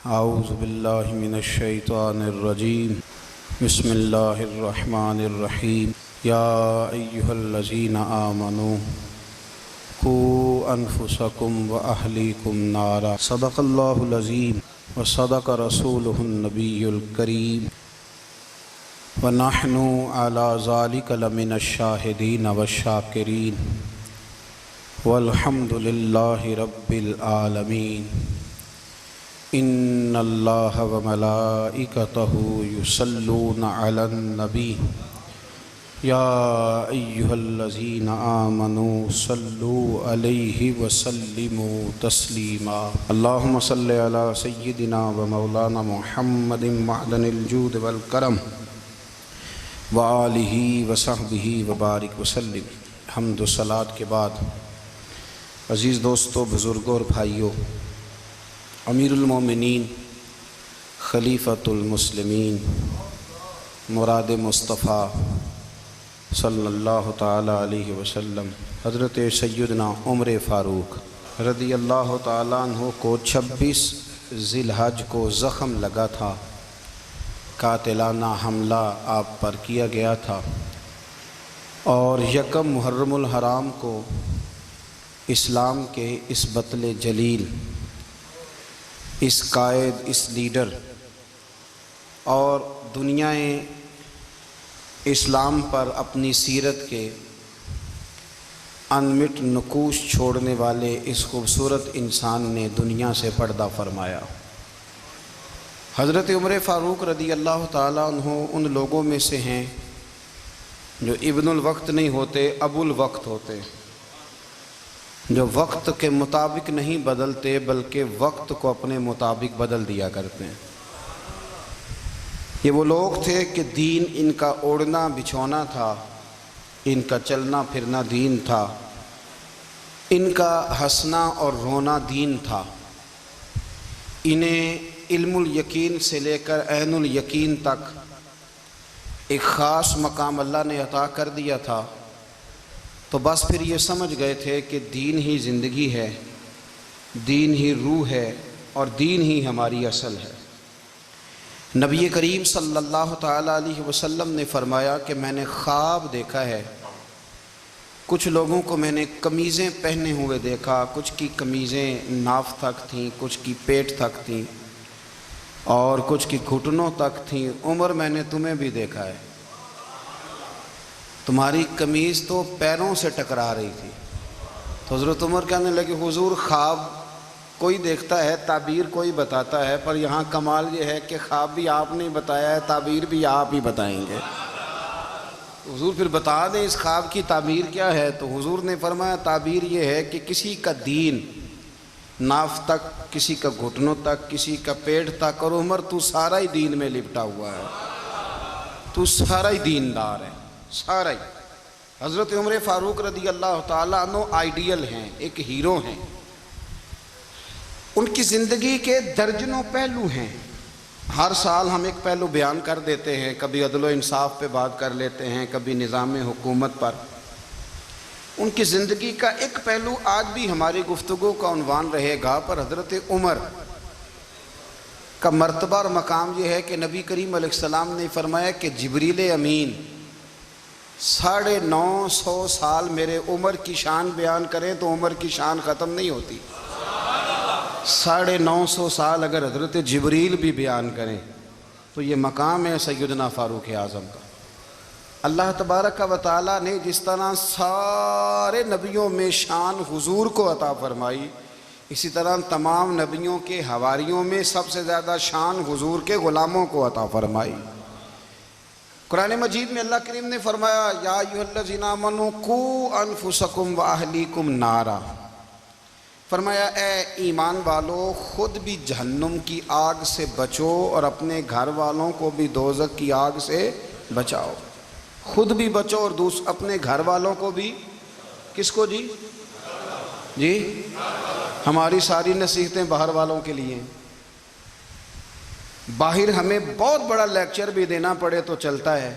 اعوذ باللہ من الشیطان الرجیم بسم اللہ الرحمن الرحیم یا ایہا الذین آمنوا قوا انفسکم واہلیکم نارا صدق اللہ العظیم وصدق رسولہ النبی الکریم ونحن علی ذلک لمن الشاہدین والشاکرین والحمد للہ رب العالمین ان اللہ وملائکتہ یصلون علی النبی یا ایہا الذین آمنوا صلوا علیہ وسلموا تسلیما اللہم صلی علی سیدنا ومولانا محمد معدن الجود والکرم وآلہ وصحبہ وبارک وسلم۔ حمد و صلاۃ کے بعد عزیز دوستو، بزرگوں اور بھائیوں، امیر المومنین خلیفۃ المسلمین مراد مصطفیٰ صلی اللہ تعالی علیہ وسلم حضرت سیدنا عمر فاروق رضی اللہ تعالیٰ عنہ کو 26 ذی الحج کو زخم لگا تھا، قاتلانہ حملہ آپ پر کیا گیا تھا، اور یکم محرم الحرام کو اسلام کے اس بطل جلیل، اس قائد، اس لیڈر اور دنیا اسلام پر اپنی سیرت کے انمٹ نقوش چھوڑنے والے اس خوبصورت انسان نے دنیا سے پردہ فرمایا۔ حضرت عمر فاروق رضی اللہ تعالیٰ عنہ ان لوگوں میں سے ہیں جو ابن الوقت نہیں ہوتے، ابو الوقت ہوتے، جو وقت کے مطابق نہیں بدلتے بلکہ وقت کو اپنے مطابق بدل دیا کرتے ہیں۔ یہ وہ لوگ تھے کہ دین ان کا اوڑھنا بچھونا تھا، ان کا چلنا پھرنا دین تھا، ان کا ہنسنا اور رونا دین تھا۔ انہیں علم الیقین سے لے کر عین الیقین تک ایک خاص مقام اللہ نے عطا کر دیا تھا، تو بس پھر یہ سمجھ گئے تھے کہ دین ہی زندگی ہے، دین ہی روح ہے، اور دین ہی ہماری اصل ہے۔ نبی کریم صلی اللہ تعالیٰ علیہ وسلم نے فرمایا کہ میں نے خواب دیکھا ہے، کچھ لوگوں کو میں نے قمیضیں پہنے ہوئے دیکھا، کچھ کی قمیضیں ناف تک تھیں، کچھ کی پیٹ تک تھیں، اور کچھ کی گھٹنوں تک تھیں۔ عمر، میں نے تمہیں بھی دیکھا ہے، تمہاری قمیض تو پیروں سے ٹکرا رہی تھی۔ تو حضرت عمر کہنے لگے، حضور خواب کوئی دیکھتا ہے، تعبیر کوئی بتاتا ہے، پر یہاں کمال یہ ہے کہ خواب بھی آپ نے بتایا ہے، تعبیر بھی آپ ہی بتائیں گے۔ حضور پھر بتا دیں اس خواب کی تعبیر کیا ہے؟ تو حضور نے فرمایا تعبیر یہ ہے کہ کسی کا دین ناف تک، کسی کا گھٹنوں تک، کسی کا پیٹ تک، اور عمر تو سارا ہی دین میں لپٹا ہوا ہے، تو سارا ہی دیندار ہے، سارا ہی۔ حضرت عمر فاروق رضی اللہ تعالیٰ عنہ آئیڈیل ہیں، ایک ہیرو ہیں۔ ان کی زندگی کے درجنوں پہلو ہیں، ہر سال ہم ایک پہلو بیان کر دیتے ہیں، کبھی عدل و انصاف پہ بات کر لیتے ہیں، کبھی نظام حکومت پر۔ ان کی زندگی کا ایک پہلو آج بھی ہماری گفتگو کا عنوان رہے گا، پر حضرت عمر کا مرتبہ اور مقام یہ ہے کہ نبی کریم علیہ السلام نے فرمایا کہ جبریل امین 950 سال میرے عمر کی شان بیان کریں تو عمر کی شان ختم نہیں ہوتی۔ 950 سال اگر حضرت جبریل بھی بیان کریں تو یہ مقام ہے سیدنا فاروق اعظم کا۔ اللہ تبارک و تعالیٰ نے جس طرح سارے نبیوں میں شان حضور کو عطا فرمائی، اسی طرح تمام نبیوں کے حواریوں میں سب سے زیادہ شان حضور کے غلاموں کو عطا فرمائی۔ قرآن مجید میں اللہ کریم نے فرمایا یا ایھا الذین آمنوا قوا انفسکم واہلیکم نارا، فرمایا اے ایمان والو، خود بھی جہنم کی آگ سے بچو اور اپنے گھر والوں کو بھی دوزخ کی آگ سے بچاؤ۔ خود بھی بچو اور اپنے گھر والوں کو بھی، کس کو جی؟ ہماری ساری نصیحتیں باہر والوں کے لیے۔ باہر ہمیں بہت بڑا لیکچر بھی دینا پڑے تو چلتا ہے،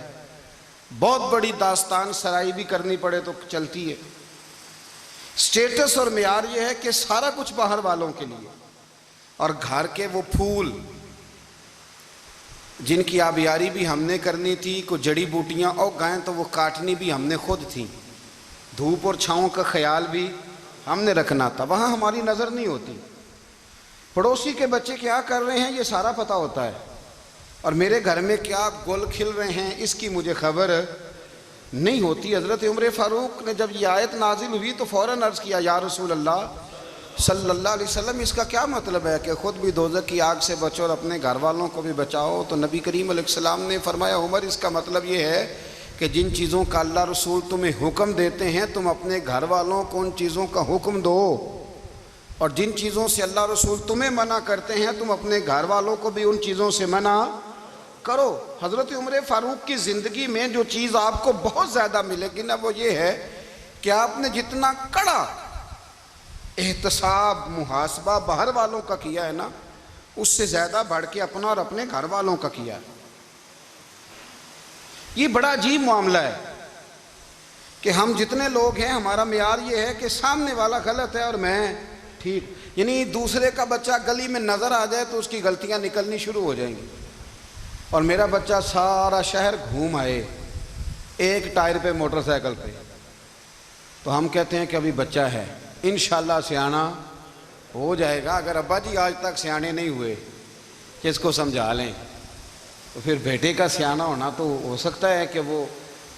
بہت بڑی داستان سرائی بھی کرنی پڑے تو چلتی ہے۔ سٹیٹس اور معیار یہ ہے کہ سارا کچھ باہر والوں کے لیے، اور گھر کے وہ پھول جن کی آبیاری بھی ہم نے کرنی تھی، کوئی جڑی بوٹیاں اور گائیں تو وہ کاٹنی بھی ہم نے خود تھیں، دھوپ اور چھاؤں کا خیال بھی ہم نے رکھنا تھا، وہاں ہماری نظر نہیں ہوتی۔ پڑوسی کے بچے کیا کر رہے ہیں یہ سارا پتہ ہوتا ہے، اور میرے گھر میں کیا گل کھل رہے ہیں اس کی مجھے خبر نہیں ہوتی۔ حضرت عمر فاروق نے جب یہ آیت نازل ہوئی تو فوراً عرض کیا، یا رسول اللہ صلی اللہ علیہ وسلم، اس کا کیا مطلب ہے کہ خود بھی دوزخ کی آگ سے بچو اور اپنے گھر والوں کو بھی بچاؤ؟ تو نبی کریم علیہ السلام نے فرمایا، عمر اس کا مطلب یہ ہے کہ جن چیزوں کا اللہ رسول تمہیں حکم دیتے ہیں تم اپنے گھر والوں کو ان چیزوں کا حکم دو، اور جن چیزوں سے اللہ رسول تمہیں منع کرتے ہیں تم اپنے گھر والوں کو بھی ان چیزوں سے منع کرو۔ حضرت عمر فاروق کی زندگی میں جو چیز آپ کو بہت زیادہ ملے گی نا وہ یہ ہے کہ آپ نے جتنا کڑا احتساب محاسبہ باہر والوں کا کیا ہے نا، اس سے زیادہ بڑھ کے اپنا اور اپنے گھر والوں کا کیا ہے۔ یہ بڑا عجیب معاملہ ہے کہ ہم جتنے لوگ ہیں ہمارا معیار یہ ہے کہ سامنے والا غلط ہے اور میں ٹھیک، یعنی دوسرے کا بچہ گلی میں نظر آ جائے تو اس کی غلطیاں نکلنی شروع ہو جائیں گی، اور میرا بچہ سارا شہر گھوم آئے ایک ٹائر پہ موٹر سائیکل پہ، تو ہم کہتے ہیں کہ ابھی بچہ ہے، انشاءاللہ سیانا ہو جائے گا۔ اگر ابا جی آج تک سیانے نہیں ہوئے کہ اس کو سمجھا لیں، تو پھر بیٹے کا سیانا ہونا تو ہو سکتا ہے کہ وہ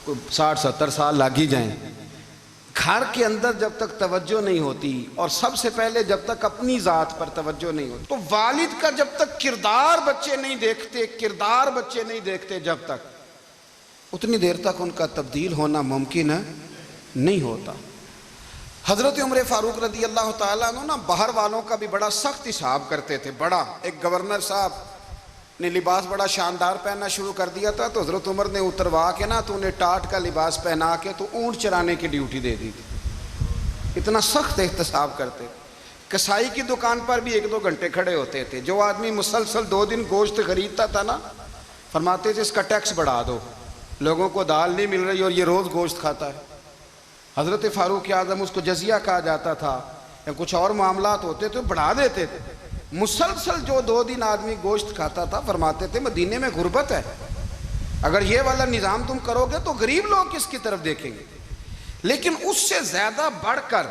60-70 سال لگ ہی جائیں۔ گھر کے اندر جب تک توجہ نہیں ہوتی، اور سب سے پہلے جب تک اپنی ذات پر توجہ نہیں ہوتی، تو والد کا جب تک کردار بچے نہیں دیکھتے جب تک، اتنی دیر تک ان کا تبدیل ہونا ممکن نہیں ہوتا۔ حضرت عمر فاروق رضی اللہ تعالیٰ عنہ نا باہر والوں کا بھی بڑا سخت حساب کرتے تھے۔ بڑا ایک گورنر صاحب نے لباس بڑا شاندار پہننا شروع کر دیا تھا، تو حضرت عمر نے اتروا کے نا تو انہیں ٹاٹ کا لباس پہنا کے تو اونٹ چرانے کی ڈیوٹی دے دی تھی۔ اتنا سخت احتساب کرتے۔ کسائی کی دکان پر بھی 1-2 گھنٹے کھڑے ہوتے تھے۔ جو آدمی مسلسل 2 دن گوشت خریدتا تھا نا، فرماتے تھے اس کا ٹیکس بڑھا دو، لوگوں کو دال نہیں مل رہی اور یہ روز گوشت کھاتا ہے۔ حضرت فاروق اعظم، اس کو جزیہ کہا جاتا تھا، یا کچھ اور معاملات ہوتے تھے بڑھا دیتے تھے۔ مسلسل جو 2 دن آدمی گوشت کھاتا تھا، فرماتے تھے مدینے میں غربت ہے، اگر یہ والا نظام تم کرو گے تو غریب لوگ کس کی طرف دیکھیں گے۔ لیکن اس سے زیادہ بڑھ کر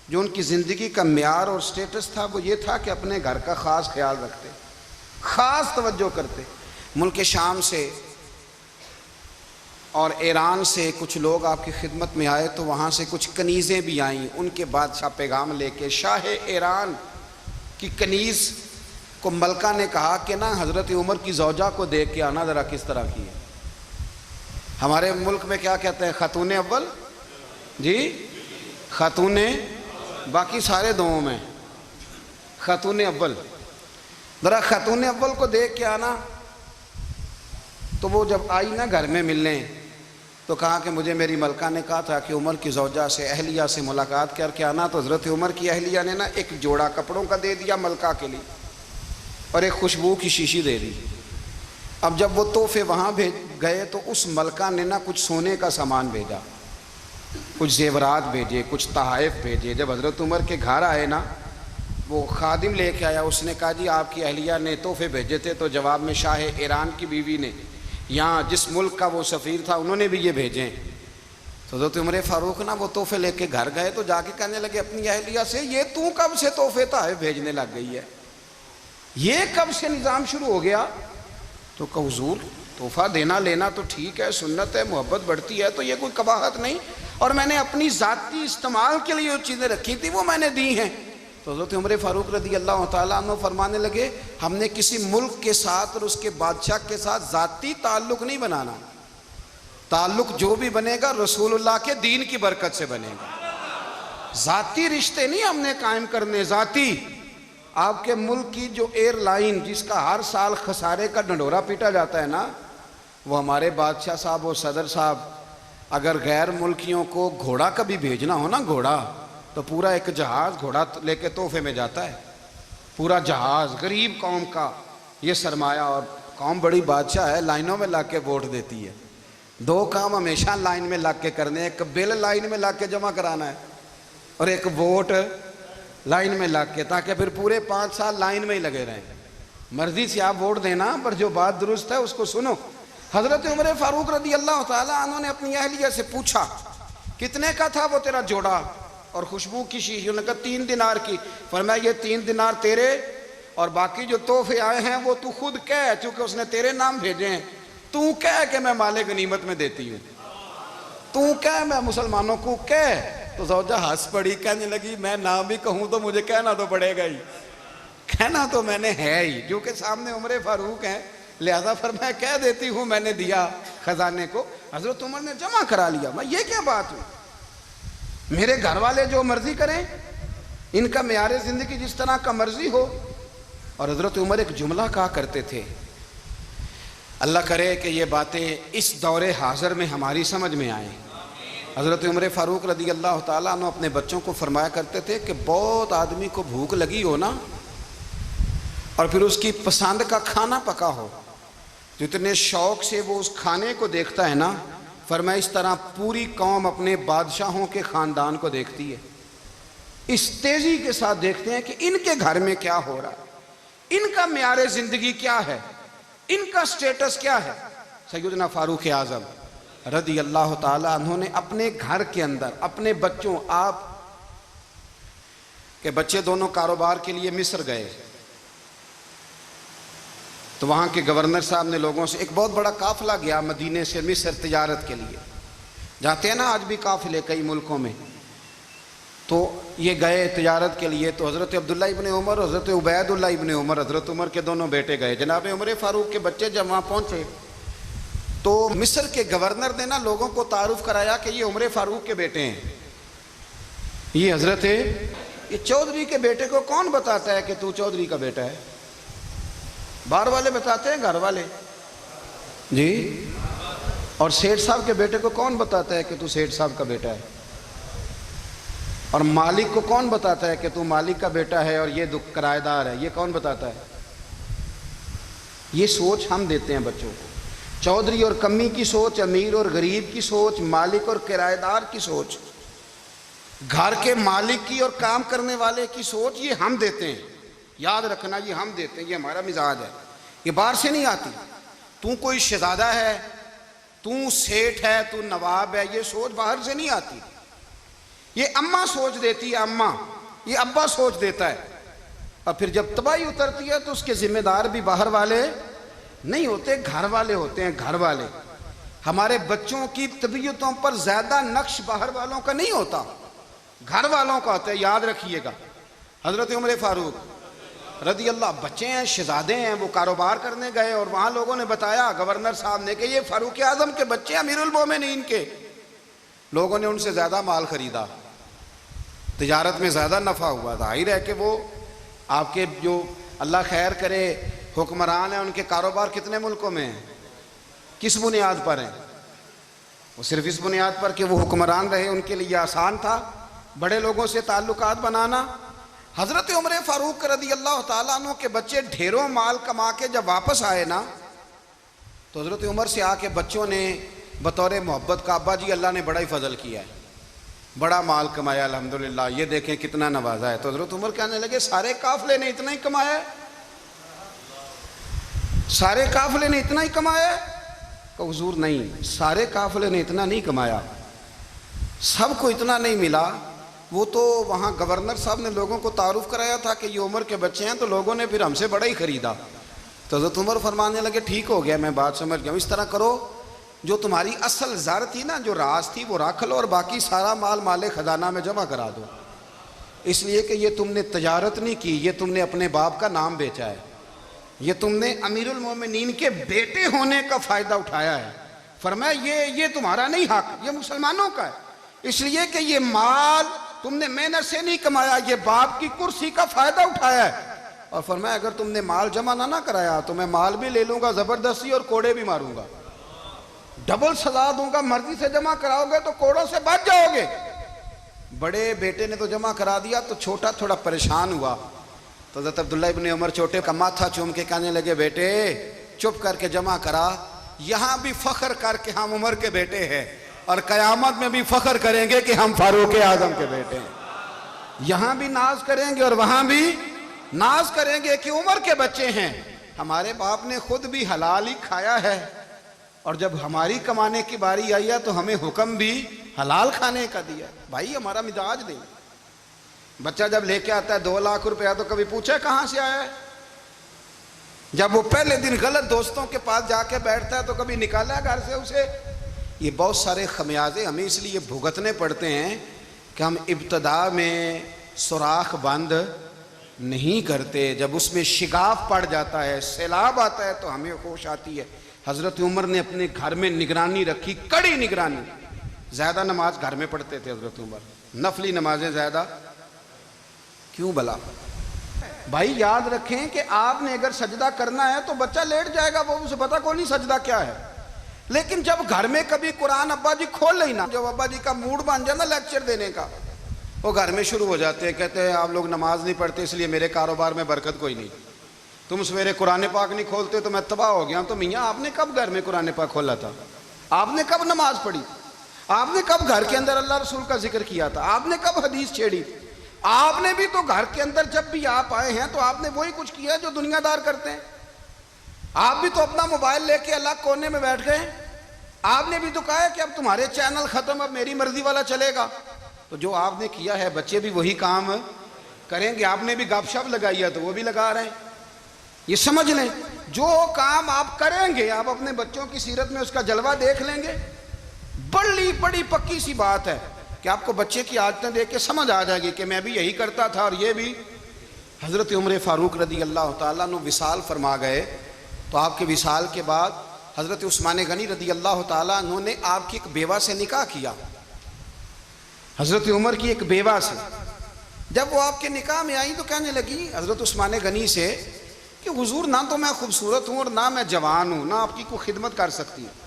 جو ان کی زندگی کا معیار اور سٹیٹس تھا وہ یہ تھا کہ اپنے گھر کا خاص خیال رکھتے، خاص توجہ کرتے۔ ملک شام سے اور ایران سے کچھ لوگ آپ کی خدمت میں آئے، تو وہاں سے کچھ کنیزیں بھی آئیں، ان کے بادشاہ پیغام لے کے۔ شاہ ایران کی کنیز کو ملکہ نے کہا کہ نا حضرت عمر کی زوجہ کو دیکھ کے آنا ذرا کس طرح کی ہے۔ ہمارے ملک میں کیا کہتے ہیں، خاتون اول، جی خاتون، باقی سارے دوؤں میں خاتون اول، ذرا خاتون اول کو دیکھ کے آنا۔ تو وہ جب آئی نا گھر میں ملنے، تو کہا کہ مجھے میری ملکہ نے کہا تھا کہ عمر کی زوجہ سے، اہلیہ سے ملاقات کر کے آنا۔ تو حضرت عمر کی اہلیہ نے نا ایک جوڑا کپڑوں کا دے دیا ملکہ کے لیے، اور ایک خوشبو کی شیشی دے دی۔ اب جب وہ تحفے وہاں بھیج گئے تو اس ملکہ نے نا کچھ سونے کا سامان بھیجا، کچھ زیورات بھیجے، کچھ تحائف بھیجے۔ جب حضرت عمر کے گھر آئے نا، وہ خادم لے کے آیا، اس نے کہا جی آپ کی اہلیہ نے تحفے بھیجے تھے، تو جواب میں شاہ ایران کی بیوی نے، یہاں جس ملک کا وہ سفیر تھا، انہوں نے بھی یہ بھیجیں۔ تو حضرت عمر فاروق نا وہ تحفے لے کے گھر گئے، تو جا کے کہنے لگے اپنی اہلیہ سے، یہ تو کب سے تحفے تحائف بھیجنے لگ گئی ہے، یہ کب سے نظام شروع ہو گیا؟ تو کہ حضور تحفہ دینا لینا تو ٹھیک ہے، سنت ہے، محبت بڑھتی ہے، تو یہ کوئی قباحت نہیں، اور میں نے اپنی ذاتی استعمال کے لیے جو چیزیں رکھی تھی وہ میں نے دی ہیں۔ تو حضرت عمر فاروق رضی اللہ تعالیٰ عنہ فرمانے لگے، ہم نے کسی ملک کے ساتھ اور اس کے بادشاہ کے ساتھ ذاتی تعلق نہیں بنانا، تعلق جو بھی بنے گا رسول اللہ کے دین کی برکت سے بنے گا۔ ذاتی رشتے نہیں ہم نے قائم کرنے، ذاتی۔ آپ کے ملک کی جو ایئر لائن جس کا ہر سال خسارے کا ڈنڈورا پیٹا جاتا ہے نا، وہ ہمارے بادشاہ صاحب اور صدر صاحب اگر غیر ملکیوں کو گھوڑا کبھی بھیجنا ہو نا، گھوڑا، تو پورا ایک جہاز گھوڑا لے کے تحفے میں جاتا ہے، پورا جہاز غریب قوم کا یہ سرمایہ، اور قوم بڑی بادشاہ ہے، لائنوں میں لگ کے ووٹ دیتی ہے۔ 2 کام ہمیشہ لائن میں لگ کے کرنے، ایک بل لائن میں لگ کے جمع کرانا ہے، اور ایک ووٹ لائن میں لگ کے، تاکہ پھر پورے 5 سال لائن میں ہی لگے رہیں۔ مرضی سے آپ ووٹ دینا، پر جو بات درست ہے اس کو سنو۔ حضرت عمر فاروق رضی اللہ تعالیٰ عنہ نے اپنی اہلیہ سے پوچھا کتنے کا تھا وہ تیرا جوڑا اور خوشبو کی شیشی؟ انہوں نے کہا 3 دینار کی۔ فرمایا یہ 3 دینار تیرے اور باقی جو تحفے آئے ہیں وہ تو خود کہہ، چونکہ اس نے تیرے نام بھیجے ہیں، تو کہہ کہ میں مال غنیمت میں دیتی ہوں، تو کہہ میں مسلمانوں کو کہہ۔ تو زوجہ ہنس پڑی، کہنے لگی میں نہ بھی کہوں تو مجھے کہنا تو پڑے گا ہی، کہنا تو میں نے ہے ہی، کیونکہ سامنے عمر فاروق ہیں، لہذا فرمایا کہہ دیتی ہوں میں نے دیا خزانے کو۔ حضرت عمر نے جمع کرا لیا۔ میں یہ کیا بات ہوئی؟ میرے گھر والے جو مرضی کریں، ان کا معیار زندگی جس طرح کا مرضی ہو۔ اور حضرت عمر ایک جملہ کہا کرتے تھے، اللہ کرے کہ یہ باتیں اس دور حاضر میں ہماری سمجھ میں آئیں۔ حضرت عمر فاروق رضی اللہ تعالیٰ عنہ اپنے بچوں کو فرمایا کرتے تھے کہ بہت آدمی کو بھوک لگی ہو نا، اور پھر اس کی پسند کا کھانا پکا ہو، جتنے شوق سے وہ اس کھانے کو دیکھتا ہے نا، فرمایا اس طرح پوری قوم اپنے بادشاہوں کے خاندان کو دیکھتی ہے، اس تیزی کے ساتھ دیکھتے ہیں کہ ان کے گھر میں کیا ہو رہا ہے، ان کا معیار زندگی کیا ہے، ان کا سٹیٹس کیا ہے۔ سیدنا فاروق اعظم رضی اللہ تعالیٰ عنہ نے اپنے گھر کے اندر اپنے بچوں، آپ کے بچے دونوں کاروبار کے لیے مصر گئے، تو وہاں کے گورنر صاحب نے لوگوں سے، ایک بہت بڑا قافلہ گیا مدینے سے مصر تجارت کے لیے، جاتے ہیں نا آج بھی قافلے کئی ملکوں میں، تو یہ گئے تجارت کے لیے۔ تو حضرت عبداللہ ابن عمر، حضرت عبید اللہ ابن عمر، حضرت عمر کے دونوں بیٹے گئے۔ جناب عمر فاروق کے بچے جب وہاں پہنچے تو مصر کے گورنر نے نا لوگوں کو تعارف کرایا کہ یہ عمر فاروق کے بیٹے ہیں، یہ حضرت یہ چودھری کے بیٹے کو کون بتاتا ہے کہ تو چودھری کا بیٹا ہے؟ باہر والے بتاتے ہیں، گھر والے جی؟ اور سیٹھ صاحب کے بیٹے کو کون بتاتا ہے کہ تو سیٹھ صاحب کا بیٹا ہے؟ اور مالک کو کون بتاتا ہے کہ تو مالک کا بیٹا ہے اور یہ کرایہ دار ہے؟ یہ کون بتاتا ہے؟ یہ سوچ ہم دیتے ہیں بچوں کو، چودھری اور کمی کی سوچ، امیر اور غریب کی سوچ، مالک اور کرایہ دار کی سوچ، گھر کے مالک کی اور کام کرنے والے کی سوچ، یہ ہم دیتے ہیں۔ یاد رکھنا، یہ ہم دیتے ہیں، یہ ہمارا مزاج ہے، یہ باہر سے نہیں آتی۔ تو کوئی شہزادہ ہے، تو سیٹھ ہے، تو نواب ہے، یہ سوچ باہر سے نہیں آتی، یہ اماں سوچ دیتی ہے، اماں، یہ ابا سوچ دیتا ہے۔ اور پھر جب تباہی اترتی ہے تو اس کے ذمہ دار بھی باہر والے نہیں ہوتے، گھر والے ہوتے ہیں، گھر والے۔ ہمارے بچوں کی طبیعتوں پر زیادہ نقش باہر والوں کا نہیں ہوتا، گھر والوں کا ہوتا ہے، یاد رکھیے گا۔ حضرت عمر فاروق رضی اللہ، بچے ہیں، شہزادے ہیں، وہ کاروبار کرنے گئے اور وہاں لوگوں نے بتایا گورنر صاحب نے کہ یہ فاروق اعظم کے بچے امیر المومنین کے۔ لوگوں نے ان سے زیادہ مال خریدا، تجارت میں زیادہ نفع ہوا، ظاہر ہے کہ وہ آپ کے جو اللہ خیر کرے حکمران ہیں، ان کے کاروبار کتنے ملکوں میں ہیں، کس بنیاد پر ہیں؟ وہ صرف اس بنیاد پر کہ وہ حکمران رہے، ان کے لیے آسان تھا بڑے لوگوں سے تعلقات بنانا۔ حضرت عمر فاروق رضی اللہ تعالیٰ عنہ کے بچے ڈھیروں مال کما کے جب واپس آئے نا، تو حضرت عمر سے آ کے بچوں نے بطور محبت کا، ابا جی اللہ نے بڑا ہی فضل کیا ہے، بڑا مال کمایا الحمدللہ، یہ دیکھیں کتنا نوازا ہے۔ تو حضرت عمر کہنے لگے سارے قافلے نے اتنا ہی کمایا ہے؟ سارے قافلے نے اتنا ہی کمایا ہے؟ کہ حضور نہیں، سارے قافلے نے اتنا نہیں کمایا، سب کو اتنا نہیں ملا۔ وہ تو وہاں گورنر صاحب نے لوگوں کو تعارف کرایا تھا کہ یہ عمر کے بچے ہیں، تو لوگوں نے پھر ہم سے بڑا ہی خریدا۔ تو حضرت عمر فرمانے لگے ٹھیک ہو گیا، میں بات سمجھ گیا ہوں، اس طرح کرو جو تمہاری اصل زر تھی نا، جو راز تھی، وہ رکھ لو اور باقی سارا مال خزانہ میں جمع کرا دو، اس لیے کہ یہ تم نے تجارت نہیں کی، یہ تم نے اپنے باپ کا نام بیچا ہے، یہ تم نے امیر المومنین کے بیٹے ہونے کا فائدہ اٹھایا ہے۔ فرمایا یہ تمہارا نہیں حق، یہ مسلمانوں کا ہے، اس لیے کہ یہ مال تم نے محنت سے نہیں کمایا، یہ باپ کی کرسی کا فائدہ اٹھایا ہے۔ اور فرمایا اگر تم نے مال جمع نہ کرایا تو میں مال بھی لے لوں گا زبردستی اور کوڑے بھی ماروں گا، ڈبل سزا دوں گا، مرضی سے جمع کراؤ گے تو کوڑوں سے بچ جاؤ گے۔ بڑے بیٹے نے تو جمع کرا دیا، تو چھوٹا تھوڑا پریشان ہوا، تو حضرت عبداللہ ابن عمر چھوٹے کا ماتھا چوم کے کہنے لگے بیٹے چپ کر کے جمع کرا، یہاں بھی فخر کر کے ہم عمر کے بیٹے ہیں، اور قیامت میں بھی فخر کریں گے کہ ہم فاروق اعظم کے بیٹے ہیں۔ یہاں بھی ناز کریں گے اور وہاں بھی ناز کریں گے کہ عمر کے بچے ہیں، ہمارے باپ نے خود بھی حلال ہی کھایا ہے، اور جب ہماری کمانے کی باری آئی ہے تو ہمیں حکم بھی حلال کھانے کا دیا۔ بھائی ہمارا مزاج نہیں۔ بچہ جب لے کے آتا ہے 2 لاکھ روپیہ تو کبھی پوچھے کہاں سے آیا ہے؟ جب وہ پہلے دن غلط دوستوں کے پاس جا کے بیٹھتا ہے تو کبھی نکالا گھر سے اسے؟ یہ بہت سارے خمیازے ہمیں اس لیے بھگتنے پڑتے ہیں کہ ہم ابتدا میں سوراخ بند نہیں کرتے، جب اس میں شگاف پڑ جاتا ہے، سیلاب آتا ہے تو ہمیں ہوش آتی ہے۔ حضرت عمر نے اپنے گھر میں نگرانی رکھی، کڑی نگرانی۔ زیادہ نماز گھر میں پڑھتے تھے حضرت عمر، نفلی نمازیں زیادہ کیوں بلا؟ بھائی یاد رکھیں کہ آپ نے اگر سجدہ کرنا ہے تو بچہ لیٹ جائے گا، وہ اسے پتا کوئی نہیں سجدہ کیا ہے، لیکن جب گھر میں کبھی قرآن ابا جی کھول لیں نا، جب ابا جی کا موڈ بن جائے نا لیکچر دینے کا، وہ گھر میں شروع ہو جاتے ہیں، کہتے ہیں آپ لوگ نماز نہیں پڑھتے اس لیے میرے کاروبار میں برکت کوئی نہیں، تم سویرے قرآن پاک نہیں کھولتے تو میں تباہ ہو گیا ہوں۔ تو میاں آپ نے کب گھر میں قرآن پاک کھولا تھا؟ آپ نے کب نماز پڑھی؟ آپ نے کب گھر کے اندر اللہ رسول کا ذکر کیا تھا؟ آپ نے کب حدیث چھیڑی؟ آپ نے بھی تو گھر کے اندر جب بھی آپ آئے ہیں تو آپ نے وہی کچھ کیا جو دنیا دار کرتے ہیں۔ آپ بھی تو اپنا موبائل لے کے الگ کونے میں بیٹھ گئے، آپ نے بھی تو کہا ہے کہ اب تمہارے چینل ختم، اب میری مرضی والا چلے گا۔ تو جو آپ نے کیا ہے بچے بھی وہی کام کریں گے۔ آپ نے بھی گپ شپ لگائی ہے تو وہ بھی لگا رہے ہیں۔ یہ سمجھ لیں جو کام آپ کریں گے آپ اپنے بچوں کی سیرت میں اس کا جلوہ دیکھ لیں گے۔ بڑی پکی سی بات ہے کہ آپ کو بچے کی عادتیں دیکھ کے سمجھ آ جائے گی کہ میں بھی یہی کرتا تھا اور یہ بھی۔ حضرت عمر فاروق رضی اللہ تعالیٰ عنہ وصال فرما گئے تو آپ کے وصال کے بعد حضرت عثمان غنی رضی اللہ تعالیٰ عنہ نے آپ کی ایک بیوہ سے نکاح کیا، حضرت عمر کی ایک بیوہ سے۔ جب وہ آپ کے نکاح میں آئی تو کہنے لگی حضرت عثمان غنی سے کہ حضور نہ تو میں خوبصورت ہوں اور نہ میں جوان ہوں، نہ آپ کی کوئی خدمت کر سکتی ہوں،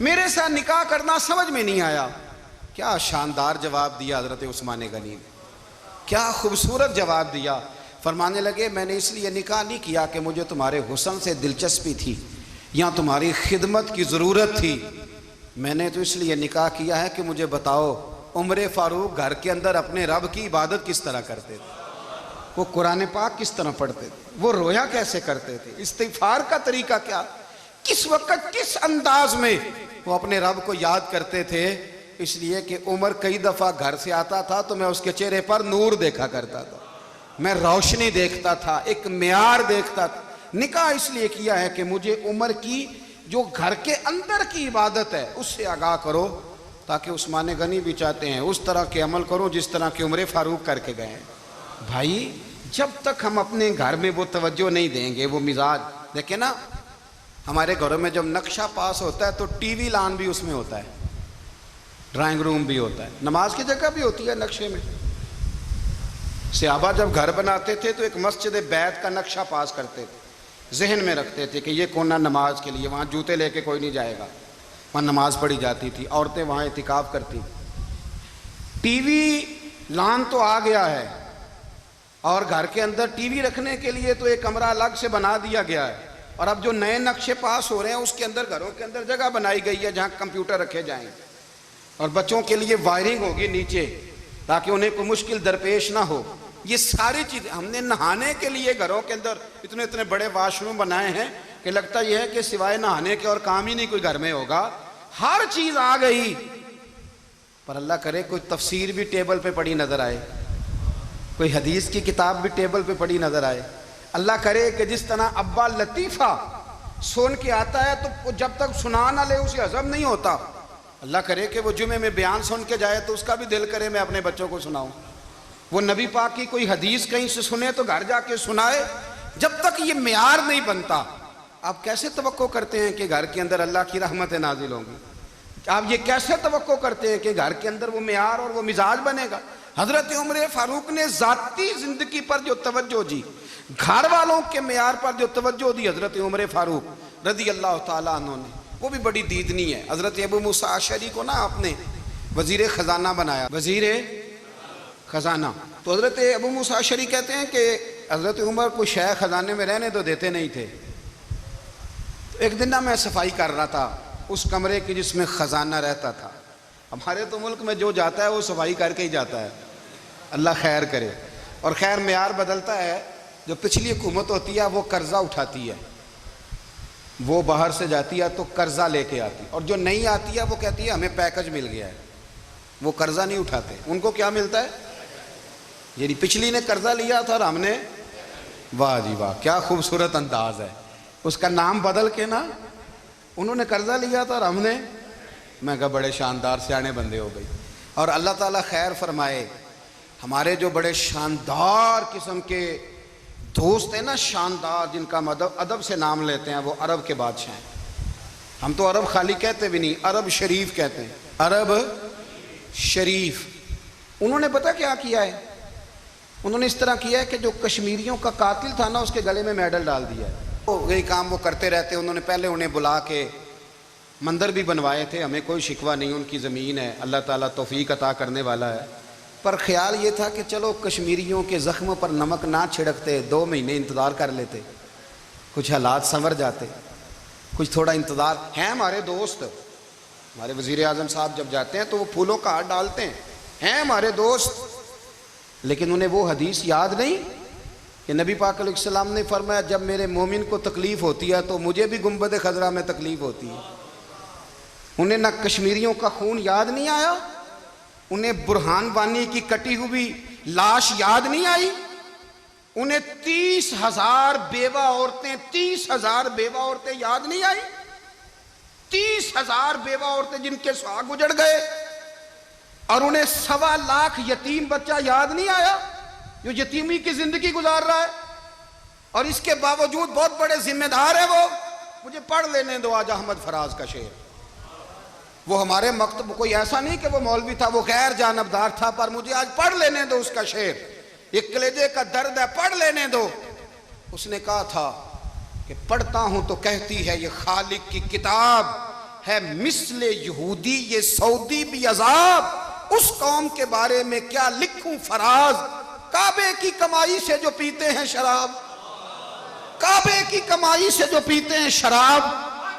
میرے ساتھ نکاح کرنا سمجھ میں نہیں آیا۔ کیا شاندار جواب دیا حضرت عثمان غنی نے، کیا خوبصورت جواب دیا۔ فرمانے لگے میں نے اس لیے نکاح نہیں کیا کہ مجھے تمہارے حسن سے دلچسپی تھی یا تمہاری خدمت کی ضرورت تھی، میں نے تو اس لیے نکاح کیا ہے کہ مجھے بتاؤ عمر فاروق گھر کے اندر اپنے رب کی عبادت کس طرح کرتے تھے، وہ قرآن پاک کس طرح پڑھتے تھے، وہ رویا کیسے کرتے تھے، استغفار کا طریقہ کیا، کس وقت کس انداز میں وہ اپنے رب کو یاد کرتے تھے۔ اس لیے کہ عمر کئی دفعہ گھر سے آتا تھا تو میں اس کے چہرے پر نور دیکھا کرتا تھا، میں روشنی دیکھتا تھا، ایک معیار دیکھتا تھا۔ نکاح اس لیے کیا ہے کہ مجھے عمر کی جو گھر کے اندر کی عبادت ہے اس سے آگاہ کرو، تاکہ عثمان غنی بھی چاہتے ہیں اس طرح کے عمل کرو جس طرح کہ عمر فاروق کر کے گئے ہیں۔ بھائی جب تک ہم اپنے گھر میں وہ توجہ نہیں دیں گے، وہ مزاج دیکھیں نا، ہمارے گھروں میں جب نقشہ پاس ہوتا ہے تو ٹی وی لان بھی اس میں ہوتا ہے، ڈرائنگ روم بھی ہوتا ہے، نماز کی جگہ بھی ہوتی ہے نقشے میں۔ صحابہ جب گھر بناتے تھے تو ایک مسجد بیت کا نقشہ پاس کرتے تھے، ذہن میں رکھتے تھے کہ یہ کونا نماز کے لیے، وہاں جوتے لے کے کوئی نہیں جائے گا، وہاں نماز پڑھی جاتی تھی، عورتیں وہاں اعتکاف کرتی۔ ٹی وی لان تو آ گیا ہے اور گھر کے اندر ٹی وی رکھنے کے لیے تو ایک کمرہ الگ سے بنا دیا گیا ہے، اور اب جو نئے نقشے پاس ہو رہے ہیں اس کے اندر گھروں کے اندر جگہ بنائی گئی ہے جہاں کمپیوٹر رکھے جائیں، اور بچوں کے لیے وائرنگ ہوگی نیچے تاکہ انہیں کوئی مشکل درپیش نہ ہو۔ یہ ساری چیزیں ہم نے نہانے کے لیے گھروں کے اندر اتنے بڑے واش روم بنائے ہیں کہ لگتا یہ ہے کہ سوائے نہانے کے اور کام ہی نہیں کوئی گھر میں ہوگا، ہر چیز آ گئی۔ پر اللہ کرے کوئی تفسیر بھی ٹیبل پہ پڑی نظر آئے، کوئی حدیث کی کتاب بھی ٹیبل پہ پڑی نظر آئے۔ اللہ کرے کہ جس طرح ابا لطیفہ سن کے آتا ہے تو جب تک سنا نہ لے اسے ہضم نہیں ہوتا، اللہ کرے کہ وہ جمعے میں بیان سن کے جائے تو اس کا بھی دل کرے میں اپنے بچوں کو سناؤں، وہ نبی پاک کی کوئی حدیث کہیں سے سنے تو گھر جا کے سنائے۔ جب تک یہ معیار نہیں بنتا آپ کیسے توقع کرتے ہیں کہ گھر کے اندر اللہ کی رحمتیں نازل ہوں گی؟ آپ یہ کیسے توقع کرتے ہیں کہ گھر کے اندر وہ معیار اور وہ مزاج بنے گا؟ حضرت عمر فاروق نے ذاتی زندگی پر جو توجہ دی، گھر والوں کے معیار پر جو توجہ دی حضرت عمر فاروق رضی اللہ تعالیٰ عنہ نے، وہ بھی بڑی دیدنی ہے۔ حضرت ابو موسیٰ اشعری کو نا آپ نے وزیر خزانہ بنایا، وزیر خزانہ، تو حضرت ابو موسیٰ اشعری کہتے ہیں کہ حضرت عمر کو شے خزانے میں رہنے تو دیتے نہیں تھے۔ ایک دن میں صفائی کر رہا تھا اس کمرے کی جس میں خزانہ رہتا تھا۔ ہمارے تو ملک میں جو جاتا ہے وہ صفائی کر کے ہی جاتا ہے، اللہ خیر کرے. اور خیر معیار بدلتا ہے. جو پچھلی حکومت ہوتی ہے وہ قرضہ اٹھاتی ہے, وہ باہر سے جاتی ہے تو قرضہ لے کے آتی, اور جو نہیں آتی ہے وہ کہتی ہے ہمیں پیکج مل گیا ہے. وہ قرضہ نہیں اٹھاتے, ان کو کیا ملتا ہے؟ یعنی پچھلی نے قرضہ لیا تھا اور ہم نے, واہ جی واہ کیا خوبصورت انداز ہے. اس کا نام بدل کے نا, انہوں نے قرضہ لیا تھا اور ہم نے, میں کہا بڑے شاندار سیانے بندے ہو گئی. اور اللہ تعالیٰ خیر فرمائے, ہمارے جو بڑے شاندار قسم کے دوست ہیں نا, شاندار, جن کا ادب سے نام لیتے ہیں, وہ عرب کے بادشاہ ہیں. ہم تو عرب خالی کہتے بھی نہیں, عرب شریف کہتے ہیں, عرب شریف. انہوں نے پتہ کیا کیا ہے؟ انہوں نے اس طرح کیا ہے کہ جو کشمیریوں کا قاتل تھا نا, اس کے گلے میں میڈل ڈال دیا ہے. یہی کام وہ کرتے رہتے. انہوں نے پہلے انہیں بلا کے مندر بھی بنوائے تھے, ہمیں کوئی شکوہ نہیں, ان کی زمین ہے, اللہ تعالیٰ توفیق عطا کرنے والا ہے. پر خیال یہ تھا کہ چلو کشمیریوں کے زخم پر نمک نہ چھڑکتے, 2 مہینے انتظار کر لیتے, کچھ حالات سنور جاتے, کچھ تھوڑا انتظار. ہیں ہمارے دوست, ہمارے وزیر اعظم صاحب جب جاتے ہیں تو وہ پھولوں کا ہار ڈالتے ہیں ہمارے دوست. لیکن انہیں وہ حدیث یاد نہیں کہ نبی پاک علیہ السلام نے فرمایا جب میرے مومن کو تکلیف ہوتی ہے تو مجھے بھی گنبد خضرا میں تکلیف ہوتی ہے. انہیں نہ کشمیریوں کا خون یاد نہیں آیا, انہیں برہان وانی کی کٹی ہوئی لاش یاد نہیں آئی, انہیں 30,000 بیوہ عورتیں 30,000 بیوہ عورتیں یاد نہیں آئی, 30,000 بیوہ عورتیں جن کے سہاگ اجڑ گئے, اور انہیں 1.25 لاکھ یتیم بچہ یاد نہیں آیا جو یتیمی کی زندگی گزار رہا ہے. اور اس کے باوجود بہت بڑے ذمہ دار ہیں وہ. مجھے پڑھ لینے دو آج احمد فراز کا شعر. وہ ہمارے مکتب, کوئی ایسا نہیں کہ وہ مولوی تھا, وہ غیر جانبدار تھا, پر مجھے آج پڑھ لینے دو اس کا شعر. یہ کلیجے کا درد ہے, پڑھ لینے دو. اس نے کہا تھا کہ پڑھتا ہوں تو کہتی ہے یہ خالق کی کتاب ہے, مثل یہودی یہ سعودی بھی عذاب, اس قوم کے بارے میں کیا لکھوں فراز, کعبے کی کمائی سے جو پیتے ہیں شراب, کعبے کی کمائی سے جو پیتے ہیں شراب,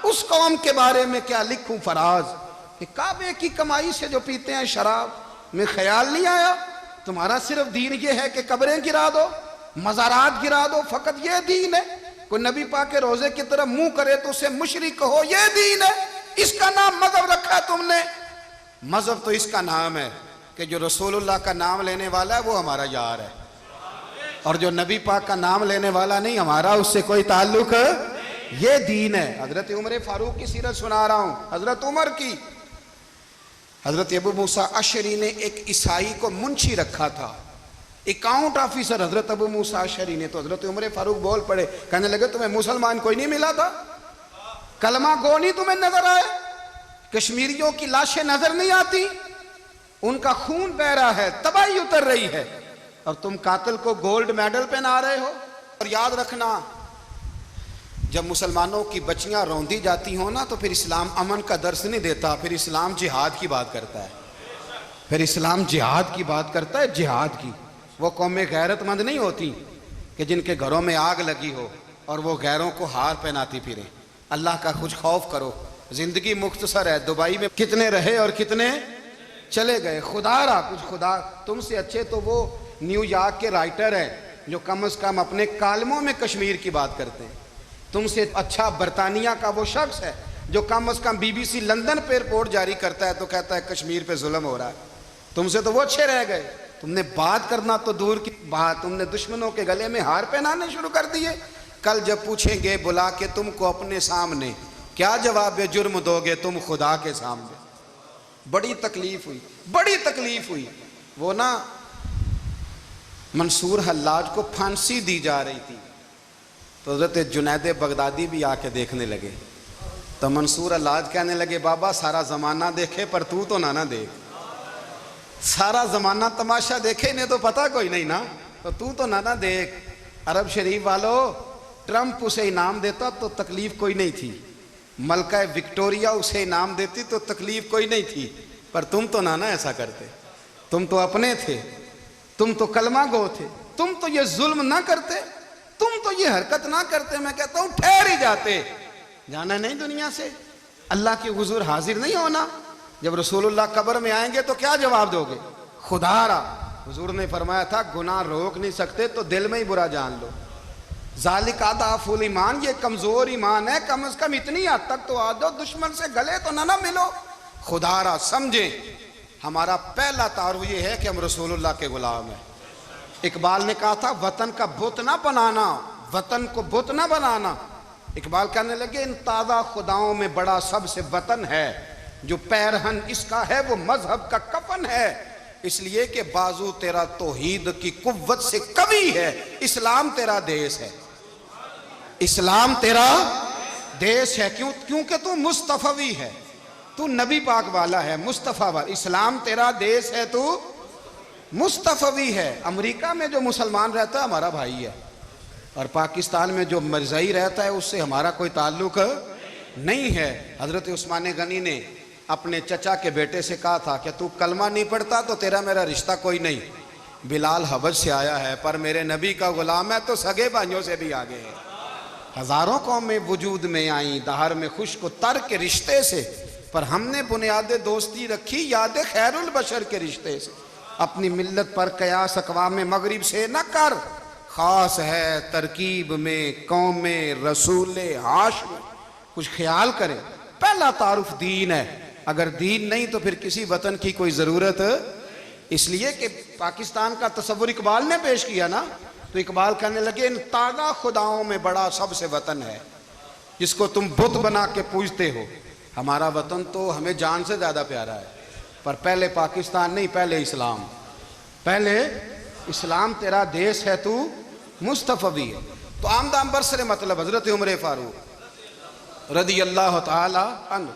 اس قوم کے بارے میں کیا لکھوں فراز. کہ کعبے کی کمائی سے جو پیتے ہیں شراب, میں خیال نہیں آیا تمہارا صرف دین یہ ہے کہ قبریں گرا دو, مزارات گرا دو, فقط یہ دین ہے؟ کوئی نبی پاک کے روزے کی طرف منہ کرے تو اسے مشرک کہو, یہ دین ہے؟ اس کا نام مذہب رکھا ہے تم نے. مذہب تو اس کا نام ہے کہ جو رسول اللہ کا نام لینے والا ہے وہ ہمارا یار ہے, اور جو نبی پاک کا نام لینے والا نہیں, ہمارا اس سے کوئی تعلق ہے. یہ دین ہے. حضرت عمر فاروق کی سیرت سنا رہا ہوں, حضرت عمر کی. حضرت ابو موسیٰ اشعری نے ایک عیسائی کو منشی رکھا تھا, اکاؤنٹ آفیسر حضرت ابو موسیٰ اشعری نے. تو حضرت عمر فاروق بول پڑے, کہنے لگے تمہیں مسلمان کوئی نہیں ملا تھا, کلمہ گو نہیں تمہیں نظر آئے, کشمیریوں کی لاشیں نظر نہیں آتی, ان کا خون بہ رہا ہے, تباہی اتر رہی ہے, اور تم قاتل کو گولڈ میڈل پہنا رہے ہو. اور یاد رکھنا, جب مسلمانوں کی بچیاں روندی جاتی ہوں نا تو پھر اسلام امن کا درس نہیں دیتا, پھر اسلام جہاد کی بات کرتا ہے, پھر اسلام جہاد کی بات کرتا ہے, جہاد کی. وہ قومیں غیرت مند نہیں ہوتی کہ جن کے گھروں میں آگ لگی ہو اور وہ غیروں کو ہار پہناتی پھریں. اللہ کا کچھ خوف کرو, زندگی مختصر ہے. دبئی میں کتنے رہے اور کتنے چلے گئے, خدا را کچھ خدا. تم سے اچھے تو وہ نیو یارک کے رائٹر ہیں جو کم از کم اپنے کالموں میں کشمیر کی بات کرتے ہیں. تم سے اچھا برطانیہ کا وہ شخص ہے جو کم از کم BBC لندن پہ رپورٹ جاری کرتا ہے تو کہتا ہے کشمیر پہ ظلم ہو رہا ہے. تم سے تو وہ اچھے رہ گئے. تم نے بات کرنا تو دور کی بات, تم نے دشمنوں کے گلے میں ہار پہنانے شروع کر دیے. کل جب پوچھیں گے بلا کے تم کو اپنے سامنے, کیا جواب جرم دو گے تم خدا کے سامنے؟ بڑی تکلیف ہوئی, بڑی تکلیف ہوئی. وہ نا منصور حلاج کو پھانسی دی جا رہی تھی تو حضرت جنید بغدادی بھی آ کے دیکھنے لگے. تو منصور حلاج کہنے لگے بابا سارا زمانہ دیکھے پر تو نہ دیکھ, سارا زمانہ تماشا دیکھے انہیں تو پتہ کوئی نہیں نا, تو نہ دیکھ. عرب شریف والو, ٹرمپ اسے انعام دیتا تو تکلیف کوئی نہیں تھی, ملکہ وکٹوریا اسے انعام دیتی تو تکلیف کوئی نہیں تھی, پر تم تو نہ ایسا کرتے. تم تو اپنے تھے, تم تو کلمہ گو تھے, تم تو یہ ظلم نہ کرتے, تم تو یہ حرکت نہ کرتے. میں کہتا ہوں ٹھہر ہی جاتے. جانا نہیں دنیا سے, اللہ کے حضور حاضر نہیں ہونا. جب رسول اللہ قبر میں آئیں گے تو کیا جواب دو گے؟ خدا را حضور نے فرمایا تھا گناہ روک نہیں سکتے تو دل میں ہی برا جان لو. ذالک اضعف الایمان، یہ کمزور ایمان ہے، کم از کم اتنی حد تک تو آ جاؤ، دشمن سے گلے تو نہ ملو. خدا را سمجھیں، ہمارا پہلا تعارف یہ ہے کہ ہم رسول اللہ کے غلام ہیں. اقبال نے کہا تھا وطن کا بت نہ بنانا، وطن کو بت نہ بنانا. اقبال کہنے لگے ان تازہ خداؤں میں بڑا سب سے وطن ہے، جو پیرہن اس کا ہے وہ مذہب کا کفن ہے. اس لیے کہ بازو تیرا توحید کی قوت سے قوی ہے، اسلام تیرا دیس ہے. اسلام تیرا دیس ہے، کیونکہ تو مصطفی ہے، تو نبی پاک والا ہے، مصطفیٰ والا. اسلام تیرا دیس ہے، تو مصطفی ہے. امریکہ میں جو مسلمان رہتا ہے ہمارا بھائی ہے، اور پاکستان میں جو مرزائی رہتا ہے اس سے ہمارا کوئی تعلق نہیں ہے. حضرت عثمان غنی نے اپنے چچا کے بیٹے سے کہا تھا کہ تو کلمہ نہیں پڑھتا تو تیرا میرا رشتہ کوئی نہیں. بلال حبش سے آیا ہے پر میرے نبی کا غلام ہے تو سگے بھائیوں سے بھی آگے ہے. ہزاروں قومیں وجود میں آئیں دہر میں خشک و تر کے رشتے سے، پر ہم نے بنیاد دوستی رکھی یاد خیر البشر کے رشتے سے. اپنی ملت پر قیاس اقوام مغرب سے نہ کر، خاص ہے ترکیب میں قوم رسول ہاشم. کچھ خیال کریں، پہلا تعارف دین ہے. اگر دین نہیں تو پھر کسی وطن کی کوئی ضرورت. اس لیے کہ پاکستان کا تصور اقبال نے پیش کیا نا، تو اقبال کہنے لگے ان تازہ خداؤں میں بڑا سب سے وطن ہے جس کو تم بت بنا کے پوجتے ہو. ہمارا وطن تو ہمیں جان سے زیادہ پیارا ہے، پر پہلے پاکستان نہیں، پہلے اسلام. پہلے اسلام تیرا دیس ہے، تو مصطفی ہے. تو آمدام برسر مطلب حضرت عمر فاروق رضی اللہ تعالی عنہ.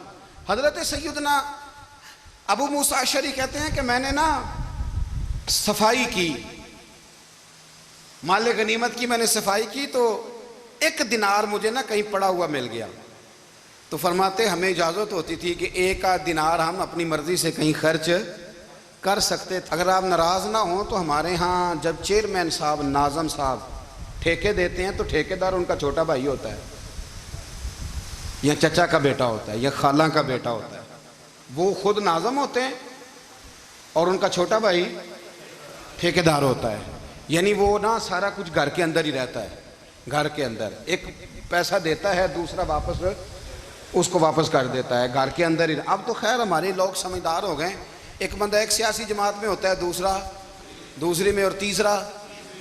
حضرت سیدنا ابو موسیٰ اشعری کہتے ہیں کہ میں نے نا صفائی کی، مال غنیمت کی میں نے صفائی کی، تو ایک دینار مجھے نا کہیں پڑا ہوا مل گیا. تو فرماتے ہمیں اجازت ہوتی تھی کہ ایک آدھ دینار ہم اپنی مرضی سے کہیں خرچ کر سکتے. اگر آپ ناراض نہ ہوں تو ہمارے ہاں جب چیئرمین صاحب ناظم صاحب ٹھیکے دیتے ہیں تو ٹھیکیدار ان کا چھوٹا بھائی ہوتا ہے، یا چچا کا بیٹا ہوتا ہے، یا خالہ کا بیٹا ہوتا ہے. وہ خود ناظم ہوتے ہیں اور ان کا چھوٹا بھائی ٹھیکیدار ہوتا ہے. یعنی وہ نا سارا کچھ گھر کے اندر ہی رہتا ہے. گھر کے اندر ایک پیسہ دیتا ہے، دوسرا واپس اس کو واپس کر دیتا ہے، گھر کے اندر ہی. اب تو خیر ہمارے لوگ سمجھدار ہو گئے. ایک بندہ ایک سیاسی جماعت میں ہوتا ہے، دوسرا دوسری میں، اور تیسرا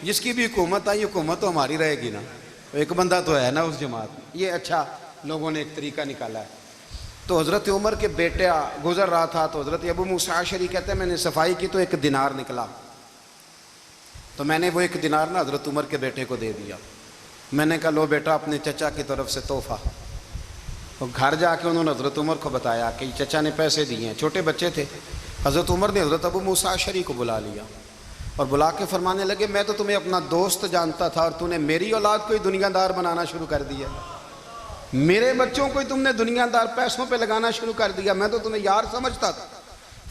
جس کی بھی حکومت آئی حکومت تو ہماری رہے گی نا. ایک بندہ تو ہے نا اس جماعت میں. یہ اچھا لوگوں نے ایک طریقہ نکالا ہے. تو حضرت عمر کے بیٹے گزر رہا تھا تو حضرت ابو موسیٰ اشعری کہتے ہیں میں نے صفائی کی تو ایک دینار نکلا. تو میں نے وہ ایک دینار نا حضرت عمر کے بیٹے کو دے دیا. میں نے کہا لو بیٹا اپنے چچا کی طرف سے تحفہ. تو گھر جا کے انہوں نے حضرت عمر کو بتایا کہ چچا نے پیسے دیے ہیں. چھوٹے بچے تھے. حضرت عمر نے حضرت ابو موسیٰ اشعری کو بلا لیا اور بلا کے فرمانے لگے میں تو تمہیں اپنا دوست جانتا تھا اور تو نے میری اولاد کو ہی دنیا دار بنانا شروع کر دیا. میرے بچوں کو ہی تم نے دنیا دار پیسوں پہ لگانا شروع کر دیا. میں تو تمہیں یار سمجھتا تھا.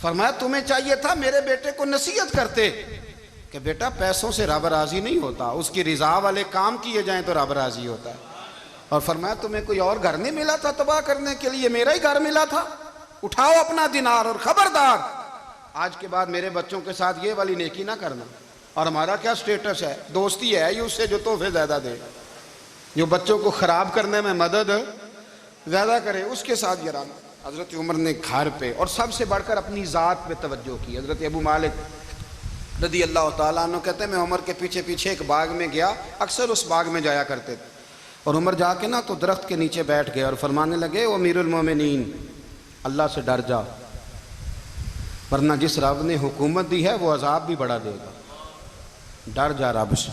فرمایا تمہیں چاہیے تھا میرے بیٹے کو نصیحت کرتے کہ بیٹا پیسوں سے رب راضی نہیں ہوتا، اس کی رضا والے کام کیے جائیں تو رب راضی ہوتا ہے. اور فرمایا تمہیں کوئی اور گھر نہیں ملا تھا تباہ کرنے کے لیے، میرا ہی گھر ملا تھا. اٹھاؤ اپنا دینار اور خبردار آج کے بعد میرے بچوں کے ساتھ یہ والی نیکی نہ کرنا. اور ہمارا کیا سٹیٹس ہے؟ دوستی ہے یہ اس سے جو تحفے زیادہ دے، جو بچوں کو خراب کرنے میں مدد زیادہ کرے اس کے ساتھ یہ رہنا. حضرت عمر نے گھر پہ اور سب سے بڑھ کر اپنی ذات پہ توجہ کی. حضرت ابو مالک رضی اللہ تعالیٰ عنہ کہتے ہیں میں عمر کے پیچھے پیچھے ایک باغ میں گیا، اکثر اس باغ میں جایا کرتے تھے. اور عمر جا کے نا تو درخت کے نیچے بیٹھ گئے اور فرمانے لگے او امیر المومنین اللہ سے ڈر جا، ورنہ جس رب نے حکومت دی ہے وہ عذاب بھی بڑا دے گا. ڈر جا رب سے.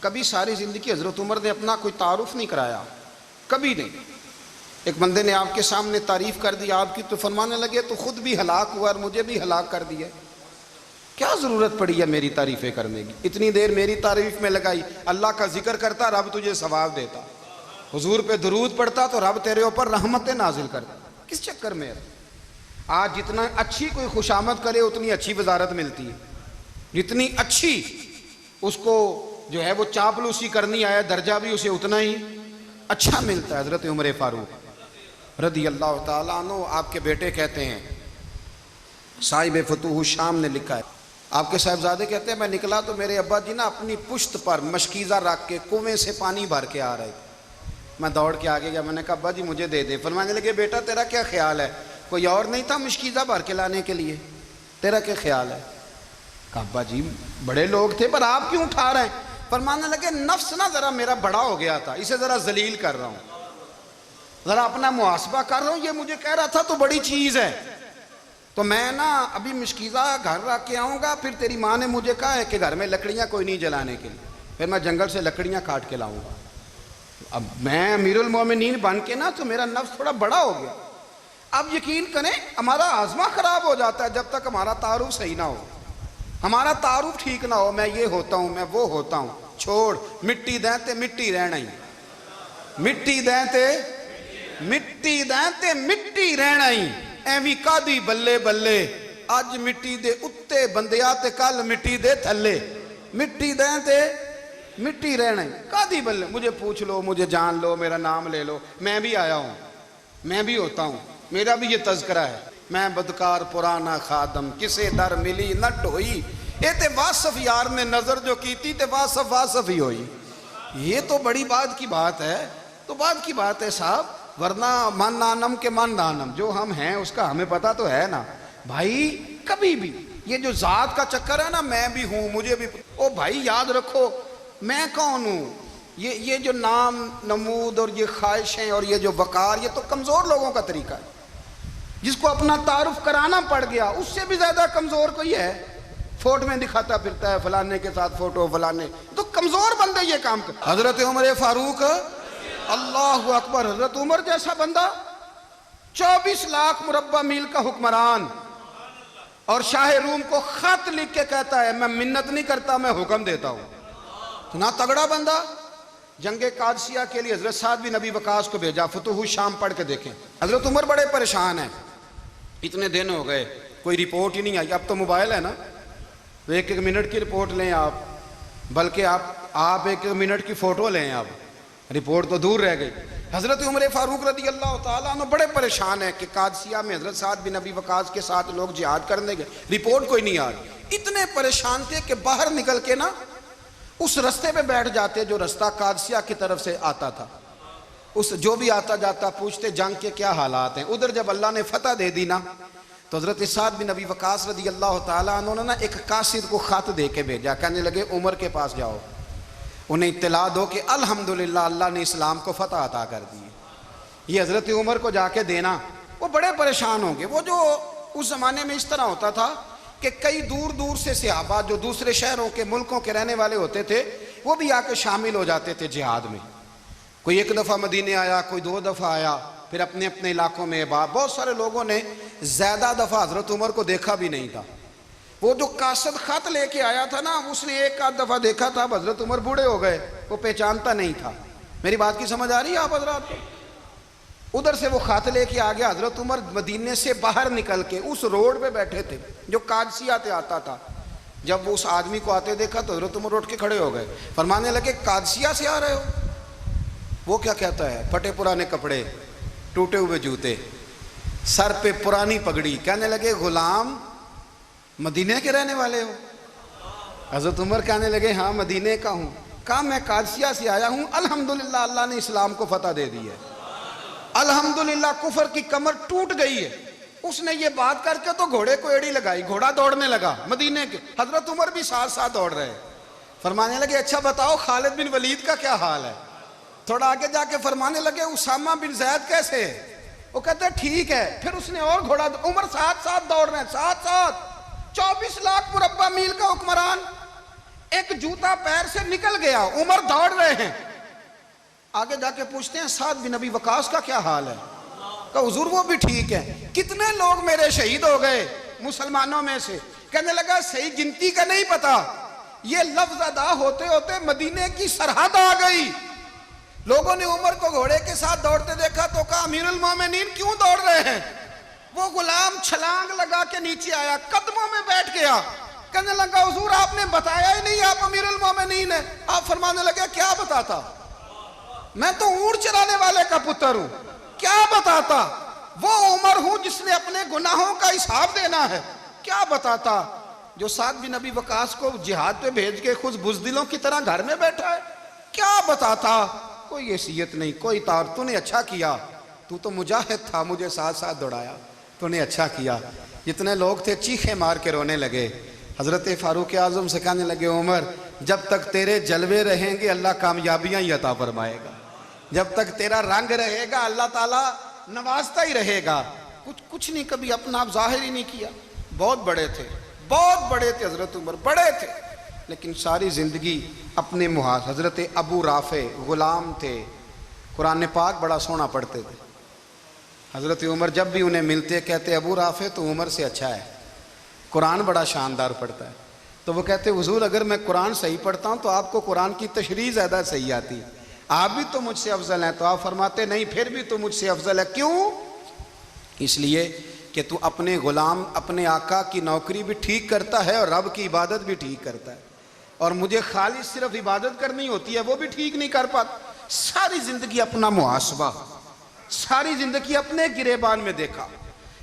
کبھی ساری زندگی حضرت عمر نے اپنا کوئی تعارف نہیں کرایا، کبھی نہیں. ایک بندے نے آپ کے سامنے تعریف کر دی آپ کی تو فرمانے لگے تو خود بھی ہلاک ہوا اور مجھے بھی ہلاک کر دیا. کیا ضرورت پڑی ہے میری تعریفیں کرنے کی؟ اتنی دیر میری تعریف میں لگائی. اللہ کا ذکر کرتا رب تجھے ثواب دیتا، حضور پہ درود پڑھتا تو رب تیرے اوپر رحمتیں نازل کرتا. کس چکر میں؟ آج جتنا اچھی کوئی خوشامد کرے اتنی اچھی وزارت ملتی ہے، جتنی اچھی اس کو جو ہے وہ چاپلوسی کرنی آیا درجہ بھی اسے اتنا ہی اچھا ملتا ہے. حضرت عمر فاروق رضی اللہ تعالیٰ عنہ آپ کے بیٹے کہتے ہیں، صاحب فتوح الشام نے لکھا ہے آپ کے صاحبزادے کہتے ہیں میں نکلا تو میرے ابا جی نا اپنی پشت پر مشکیزہ رکھ کے کنویں سے پانی بھر کے آ رہے تھے۔ میں دوڑ کے آگے گیا، میں نے کہا ابا جی مجھے دے دے۔ فرمانے لگے بیٹا تیرا کیا خیال ہے، کوئی اور نہیں تھا مشکیزہ بھر کے لانے کے لیے، تیرا کیا خیال ہے؟ کہا ابا جی بڑے لوگ تھے پر آپ کیوں اٹھا رہے ہیں؟ فرمانے لگے نفس نا ذرا میرا بڑا ہو گیا تھا، اسے ذرا ذلیل کر رہا ہوں، ذرا اپنا محاسبہ کر رہا ہوں، یہ مجھے کہہ رہا تھا تو بڑی چیز ہے، تو میں نا ابھی مشکیزہ گھر رکھ کے آؤں گا، پھر تیری ماں نے مجھے کہا ہے کہ گھر میں لکڑیاں کوئی نہیں جلانے کے لیے، پھر میں جنگل سے لکڑیاں کاٹ کے لاؤں گا۔ اب میں امیر المومنین بن کے نا تو میرا نفس تھوڑا بڑا ہو گیا۔ اب یقین کریں ہمارا آزما خراب ہو جاتا ہے جب تک ہمارا تعارف صحیح نہ ہو، ہمارا تعارف ٹھیک نہ ہو، میں یہ ہوتا ہوں میں وہ ہوتا ہوں، چھوڑ مٹی دیں تے مٹی رہنا ہی، مٹی دیں تے مٹی دیں تے مٹی رہنا ہی، ایویں کادی بلے بلے اج مٹی دے اتے بندیا تے کل مٹی دے تھلے، مٹی دیں تے مٹی رہنا ہی، کادی بلے، مجھے پوچھ لو مجھے جان لو میرا نام لے لو، میں بھی آیا ہوں، میں بھی ہوتا ہوں، میرا بھی یہ تذکرہ ہے، میں بدکار پرانا خادم کسے در ملی نہ ٹوئی، اے تے واصف یار نے نظر جو کی تھی تے واصف واصف ہی ہوئی۔ یہ تو بڑی بات کی بات ہے، تو بات کی بات ہے صاحب، ورنہ من نانم کے من نانم، جو ہم ہیں اس کا ہمیں پتہ تو ہے نا بھائی۔ کبھی بھی یہ جو ذات کا چکر ہے نا میں بھی ہوں مجھے بھی، او بھائی یاد رکھو میں کون ہوں، یہ جو نام نمود اور یہ خواہشیں اور یہ جو وقار، یہ تو کمزور لوگوں کا طریقہ ہے، جس کو اپنا تعارف کرانا پڑ گیا اس سے بھی زیادہ کمزور کوئی ہے، فوٹو میں دکھاتا پھرتا ہے فلانے کے ساتھ فوٹو فلانے، تو کمزور بندے یہ کام کرتے۔ حضرت عمر فاروق اللہ اکبر، حضرت عمر جیسا بندہ 24 لاکھ مربع میل کا حکمران، اور شاہ روم کو خط لکھ کے کہتا ہے میں منت نہیں کرتا میں حکم دیتا ہوں، اتنا تگڑا بندہ۔ جنگ قادسیہ کے لیے حضرت سعد بن ابی وقاص کو بھیجا، فتوح شام پڑھ کے دیکھیں، حضرت عمر بڑے پریشان ہیں، اتنے دن ہو گئے کوئی رپورٹ ہی نہیں آئی، اب تو موبائل ہے نا، تو ایک ایک منٹ کی رپورٹ لیں آپ، بلکہ آپ ایک ایک منٹ کی فوٹو لیں، آپ رپورٹ تو دور رہ گئی۔ حضرت عمر فاروق رضی اللہ تعالیٰ عنہ بڑے پریشان ہیں کہ قادسیہ میں حضرت سعد بن ابی وقاص کے ساتھ لوگ جہاد کرنے گئے، رپورٹ کوئی نہیں آ رہی، اتنے پریشان تھے کہ باہر نکل کے نا اس رستے پہ بیٹھ جاتے جو رستہ قادسیہ کی طرف سے آتا تھا، اس جو بھی آتا جاتا پوچھتے جنگ کے کیا حالات ہیں۔ ادھر جب اللہ نے فتح دے دی نا تو حضرت سعد بن ابی وقاص رضی اللہ تعالیٰ عنہ نے نا ایک قاصد کو خط دے کے بھیجا، کہنے لگے عمر کے پاس جاؤ، انہیں اطلاع دو کہ الحمدللہ اللہ نے اسلام کو فتح عطا کر دی۔ یہ حضرت عمر کو جا کے دینا، وہ بڑے پریشان ہوں گے۔ وہ جو اس زمانے میں اس طرح ہوتا تھا کہ کئی دور دور سے صحابہ جو دوسرے شہروں کے ملکوں کے رہنے والے ہوتے تھے وہ بھی آ کے شامل ہو جاتے تھے جہاد میں، کوئی ایک دفعہ مدینے آیا، کوئی 2 دفعہ آیا، پھر اپنے اپنے علاقوں میں بہت سارے لوگوں نے زیادہ دفعہ حضرت عمر کو دیکھا بھی نہیں تھا۔ وہ جو قاصد خط لے کے آیا تھا نا اس نے ایک آدھ دفعہ دیکھا تھا، حضرت عمر بوڑھے ہو گئے، وہ پہچانتا نہیں تھا۔ میری بات کی سمجھ آ رہی ہے آپ حضرات کو؟ ادھر سے وہ خط لے کے آ گیا، حضرت عمر مدینے سے باہر نکل کے اس روڈ پہ بیٹھے تھے جو قادسیہ سے آتا تھا، جب وہ اس آدمی کو آتے دیکھا تو حضرت عمر اٹھ کے کھڑے ہو گئے، فرمانے لگے قادسیہ سے آ رہے ہو؟ وہ کیا کہتا ہے؟ پھٹے پرانے کپڑے، ٹوٹے ہوئے جوتے، سر پہ پرانی پگڑی، کہنے لگے غلام مدینے کے رہنے والے ہو؟ حضرت عمر کہنے لگے ہاں مدینے کا ہوں۔ کہا میں قادسیہ سے آیا ہوں، الحمدللہ اللہ نے اسلام کو فتح دے دی ہے، الحمدللہ کفر کی کمر ٹوٹ گئی ہے۔ اس نے یہ بات کر کے تو گھوڑے کو ایڑی لگائی، گھوڑا دوڑنے لگا مدینے کے، حضرت عمر بھی ساتھ ساتھ دوڑ رہے، فرمانے لگے اچھا بتاؤ خالد بن ولید کا کیا حال ہے؟ تھوڑا آگے جا کے فرمانے لگے اسامہ بن زید کیسے ہے؟ وہ کہتے ہیں ٹھیک ہے۔ پھر اس نے اور گھوڑا، عمر ساتھ ساتھ دوڑ رہے ہیں، ساتھ ساتھ 24 لاکھ مربع میل کا حکمران، ایک جوتا پیر سے نکل گیا، عمر دوڑ رہے ہیں۔ آگے جا کے پوچھتے ہیں سعد بن ابی وقاص کا کیا حال ہے؟ کہ حضور وہ بھی ٹھیک ہے۔ کتنے لوگ میرے شہید ہو گئے مسلمانوں میں سے؟ کہنے لگا صحیح گنتی کا نہیں پتا، یہ لفظ ادا ہوتے ہوتے مدینے کی سرحد آ گئی۔ لوگوں نے عمر کو گھوڑے کے ساتھ دوڑتے دیکھا تو کہا امیر المومنین کیوں دوڑ رہے ہیں؟ وہ غلام چھلانگ لگا کے نیچے آیا، قدموں میں بیٹھ گیا، کہنے لگا حضور آپ نے بتایا ہی نہیں آپ امیر المومنین ہیں۔ آپ فرمانے لگے کیا بتاتا؟ میں تو اونٹ چرانے والے کا پتر ہوں، کیا بتاتا؟ وہ عمر ہوں جس نے اپنے گناہوں کا حساب دینا ہے، کیا بتاتا؟ جو سعد بن ابی وقاص کو جہاد پہ بھیج کے خود بزدلوں کی طرح گھر میں بیٹھا ہے، کیا بتاتا؟ کوئی حیثیت نہیں، کوئی تار، تو نے اچھا کیا، تو مجاہد تھا، مجھے ساتھ ساتھ دوڑایا، تو نے اچھا کیا۔ جتنے لوگ تھے چیخیں مار کے رونے لگے۔ حضرت فاروق اعظم سے کہنے لگے عمر جب تک تیرے جلوے رہیں گے اللہ کامیابیاں ہی عطا فرمائے گا، جب تک تیرا رنگ رہے گا اللہ تعالیٰ نوازتا ہی رہے گا۔ کچھ نہیں، کبھی اپنا آپ ظاہر ہی نہیں کیا۔ بہت بڑے تھے، بہت بڑے تھے حضرت عمر، بڑے تھے، لیکن ساری زندگی اپنے محاذ۔ حضرت ابو رافع غلام تھے، قرآن پاک بڑا سونا پڑھتے تھے۔ حضرت عمر جب بھی انہیں ملتے کہتے ابو رافع تو عمر سے اچھا ہے، قرآن بڑا شاندار پڑھتا ہے۔ تو وہ کہتے حضور اگر میں قرآن صحیح پڑھتا ہوں تو آپ کو قرآن کی تشریح زیادہ صحیح آتی ہے، آپ بھی تو مجھ سے افضل ہیں۔ تو آپ فرماتے نہیں، پھر بھی تو مجھ سے افضل ہے۔ کیوں؟ اس لیے کہ تو اپنے غلام، اپنے آقا کی نوکری بھی ٹھیک کرتا ہے اور رب کی عبادت بھی ٹھیک کرتا ہے، اور مجھے خالص صرف عبادت کرنی ہوتی ہے وہ بھی ٹھیک نہیں کر پاتا۔ ساری زندگی اپنا محاسبہ، ساری زندگی اپنے گریبان میں دیکھا،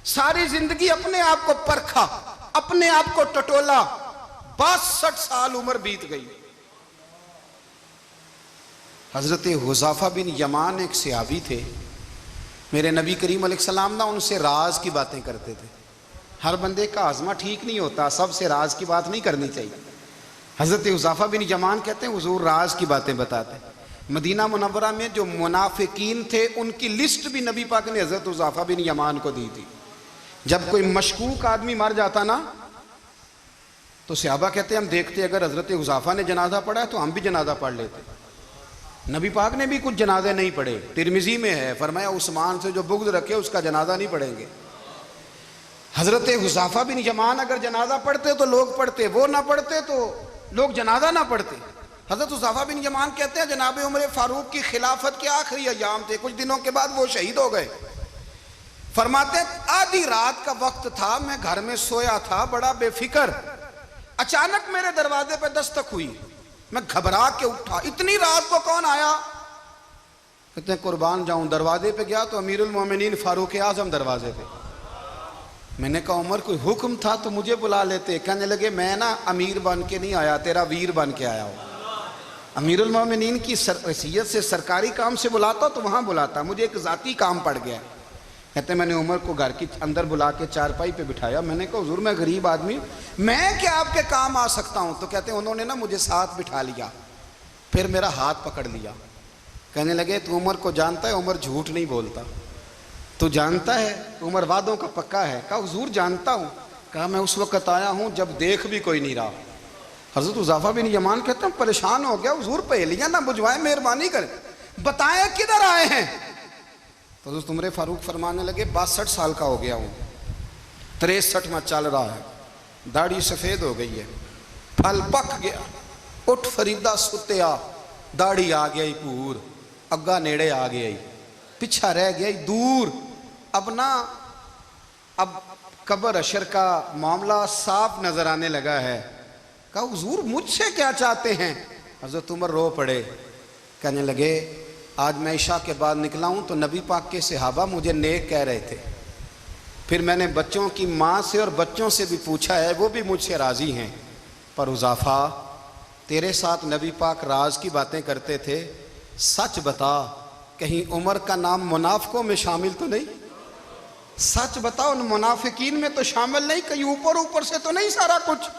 ساری زندگی اپنے آپ کو پرکھا، اپنے آپ کو ٹٹولا۔ 62 سال عمر بیت گئی۔ حضرت حذیفہ بن یمان ایک صحابی تھے، میرے نبی کریم علیہ السلام نا ان سے راز کی باتیں کرتے تھے۔ ہر بندے کا ہاضمہ ٹھیک نہیں ہوتا، سب سے راز کی بات نہیں کرنی چاہیے۔ حضرت حذیفہ بن یمان کہتے ہیں حضور راز کی باتیں بتاتے۔ مدینہ منورہ میں جو منافقین تھے ان کی لسٹ بھی نبی پاک نے حضرت حذیفہ بن یمان کو دی تھی۔ جب کوئی مشکوک آدمی مر جاتا نا تو صحابہ کہتے ہیں ہم دیکھتے اگر حضرت حذیفہ نے جنازہ پڑھا ہے تو ہم بھی جنازہ پڑھ لیتے۔ نبی پاک نے بھی کچھ جنازے نہیں پڑھے، ترمذی میں ہے، فرمایا عثمان سے جو بغض رکھے اس کا جنازہ نہیں پڑھیں گے۔ حضرت حذیفہ بن یمان اگر جنازہ پڑھتے تو لوگ پڑھتے، وہ نہ پڑھتے تو لوگ جنازہ نہ پڑھتے۔ حضرت حذیفہ بن یمان کہتے ہیں جناب عمر فاروق کی خلافت کے آخری ایام تھے، کچھ دنوں کے بعد وہ شہید ہو گئے۔ فرماتے آدھی رات کا وقت تھا، میں گھر میں سویا تھا بڑا بے فکر، اچانک میرے دروازے پہ دستک ہوئی، میں گھبرا کے اٹھا، اتنی رات کو کون آیا؟ کہتے ہیں قربان جاؤں، دروازے پہ گیا تو امیر المومنین فاروق اعظم دروازے پہ۔ میں نے کہا عمر کوئی حکم تھا تو مجھے بلا لیتے۔ کہنے لگے میں نا امیر بن کے نہیں آیا، تیرا ویر بن کے آیا ہوں۔ امیر المومنین کی حیثیت سے سرکاری کام سے بلاتا تو وہاں بلاتا، مجھے ایک ذاتی کام پڑ گیا۔ کہتے ہیں میں نے عمر کو گھر کی اندر بلا کے چارپائی پہ بٹھایا، میں نے کہا حضور میں غریب آدمی، میں کیا آپ کے کام آ سکتا ہوں؟ تو کہتے ہیں انہوں نے نا مجھے ساتھ بٹھا لیا، پھر میرا ہاتھ پکڑ لیا، کہنے لگے تو عمر کو جانتا ہے؟ عمر جھوٹ نہیں بولتا، تو جانتا ہے عمر وعدوں کا پکا ہے؟ کہا حضور جانتا ہوں۔ کہا میں اس وقت آیا ہوں جب دیکھ بھی کوئی نہیں رہا۔ حضرت حذیفہ بن یمان کہتے ہیں پریشان ہو گیا، حضور پہلیاں نہ بجھوائیں، مہربانی کریں بتائیں کدھر آئے ہیں؟ تو حضرت عمر فاروق فرمانے لگے 62 سال کا ہو گیا ہوں، 63 میں چل رہا ہے، داڑھی سفید ہو گئی ہے، پھل پک گیا، اٹھ فریدہ ستیا، داڑھی آ گئی پور، اگا نیڑے آ گئی، پیچھا رہ گئی دور، اب قبر اشر کا معاملہ صاف نظر آنے لگا ہے۔ کہا حضور مجھ سے کیا چاہتے ہیں؟ حضرت عمر رو پڑے، کہنے لگے آج میں عشاء کے بعد نکلا ہوں تو نبی پاک کے صحابہ مجھے نیک کہہ رہے تھے، پھر میں نے بچوں کی ماں سے اور بچوں سے بھی پوچھا ہے، وہ بھی مجھ سے راضی ہیں، پر حذیفہ تیرے ساتھ نبی پاک راز کی باتیں کرتے تھے، سچ بتا کہیں عمر کا نام منافقوں میں شامل تو نہیں؟ سچ بتا ان منافقین میں تو شامل نہیں، کہیں اوپر سے تو نہیں سارا کچھ؟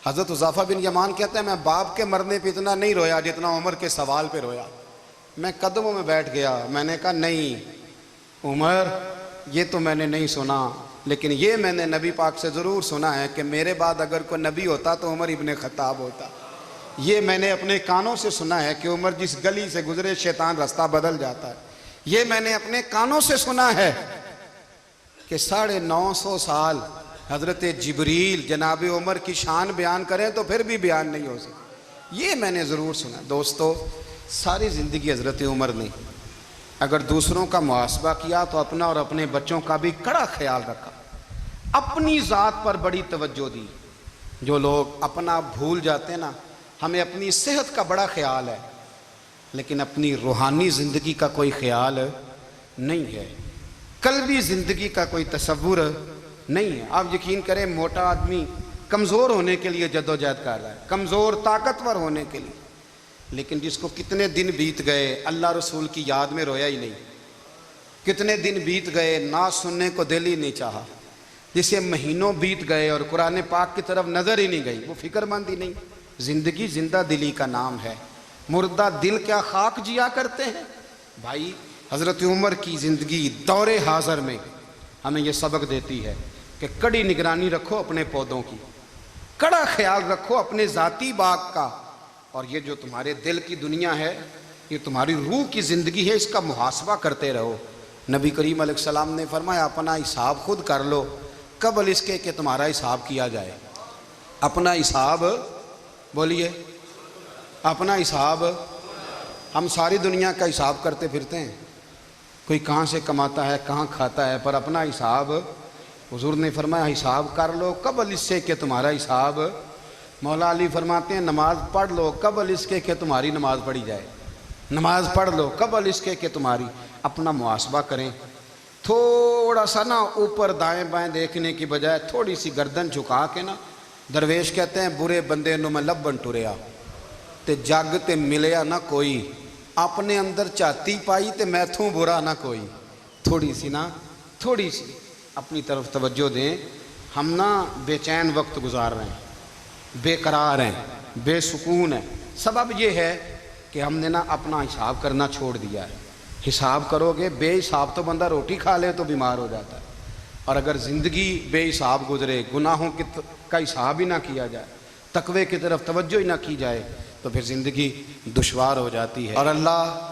حضرت حذیفہ بن یمان کہتے ہیں میں باپ کے مرنے پہ اتنا نہیں رویا جتنا عمر کے سوال پہ رویا۔ میں قدموں میں بیٹھ گیا، میں نے کہا نہیں عمر یہ تو میں نے نہیں سنا، لیکن یہ میں نے نبی پاک سے ضرور سنا ہے کہ میرے بعد اگر کوئی نبی ہوتا تو عمر ابن خطاب ہوتا۔ یہ میں نے اپنے کانوں سے سنا ہے کہ عمر جس گلی سے گزرے شیطان رستہ بدل جاتا ہے۔ یہ میں نے اپنے کانوں سے سنا ہے کہ 950 سال حضرت جبریل جناب عمر کی شان بیان کریں تو پھر بھی بیان نہیں ہو سکتا، یہ میں نے ضرور سنا۔ دوستو ساری زندگی حضرت عمر نے اگر دوسروں کا محاسبہ کیا تو اپنا اور اپنے بچوں کا بھی کڑا خیال رکھا، اپنی ذات پر بڑی توجہ دی۔ جو لوگ اپنا بھول جاتے ہیں نا، ہمیں اپنی صحت کا بڑا خیال ہے لیکن اپنی روحانی زندگی کا کوئی خیال نہیں ہے، قلبی زندگی کا کوئی تصور نہیں ہے۔ آپ یقین کریں موٹا آدمی کمزور ہونے کے لیے جدوجہد کر رہا ہے، کمزور طاقتور ہونے کے لیے، لیکن جس کو کتنے دن بیت گئے اللہ رسول کی یاد میں رویا ہی نہیں، کتنے دن بیت گئے نہ سننے کو دل ہی نہیں چاہا، جسے مہینوں بیت گئے اور قرآن پاک کی طرف نظر ہی نہیں گئی، وہ فکر مند ہی نہیں۔ زندگی زندہ دلی کا نام ہے، مردہ دل کیا خاک جیا کرتے ہیں۔ بھائی حضرت عمر کی زندگی دور حاضر میں ہمیں یہ سبق دیتی ہے کہ کڑی نگرانی رکھو اپنے پودوں کی، کڑا خیال رکھو اپنے ذاتی باغ کا، اور یہ جو تمہارے دل کی دنیا ہے، یہ تمہاری روح کی زندگی ہے، اس کا محاسبہ کرتے رہو۔ نبی کریم علیہ السلام نے فرمایا اپنا حساب خود کر لو قبل اس کے کہ تمہارا حساب کیا جائے۔ اپنا حساب بولیے، اپنا حساب۔ ہم ساری دنیا کا حساب کرتے پھرتے ہیں، کوئی کہاں سے کماتا ہے کہاں کھاتا ہے، پر اپنا حساب حضور نے فرمایا حساب کر لو قبل اس سے کہ تمہارا حساب۔ مولا علی فرماتے ہیں نماز پڑھ لو قبل اس کے کہ تمہاری نماز پڑھی جائے، نماز پڑھ لو قبل اس کے کہ تمہاری۔ اپنا محاسبہ کریں، تھوڑا سا نا اوپر دائیں بائیں دیکھنے کی بجائے تھوڑی سی گردن جھکا کے نا، درویش کہتے ہیں برے بندے نو میں لبن ٹریا تے جگ تے ملیا نہ کوئی، اپنے اندر چاتی پائی تے میتھوں برا نہ کوئی۔ تھوڑی سی نا، تھوڑی سی اپنی طرف توجہ دیں۔ ہم نا بے چین وقت گزار رہے ہیں، بے قرار ہیں، بے سکون ہیں، سبب یہ ہے کہ ہم نے نا اپنا حساب کرنا چھوڑ دیا ہے۔ حساب کرو گے، بے حساب تو بندہ روٹی کھا لے تو بیمار ہو جاتا ہے، اور اگر زندگی بے حساب گزرے، گناہوں کا حساب ہی نہ کیا جائے، تقوی کی طرف توجہ ہی نہ کی جائے، تو پھر زندگی دشوار ہو جاتی ہے۔ اور اللہ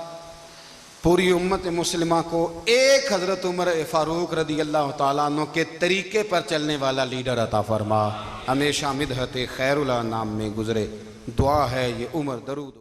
پوری امت مسلمہ کو ایک حضرت عمر فاروق رضی اللہ تعالیٰ عنہ کے طریقے پر چلنے والا لیڈر عطا فرما، ہمیشہ مدحت خیر الانام میں گزرے۔ دعا ہے یہ عمر درود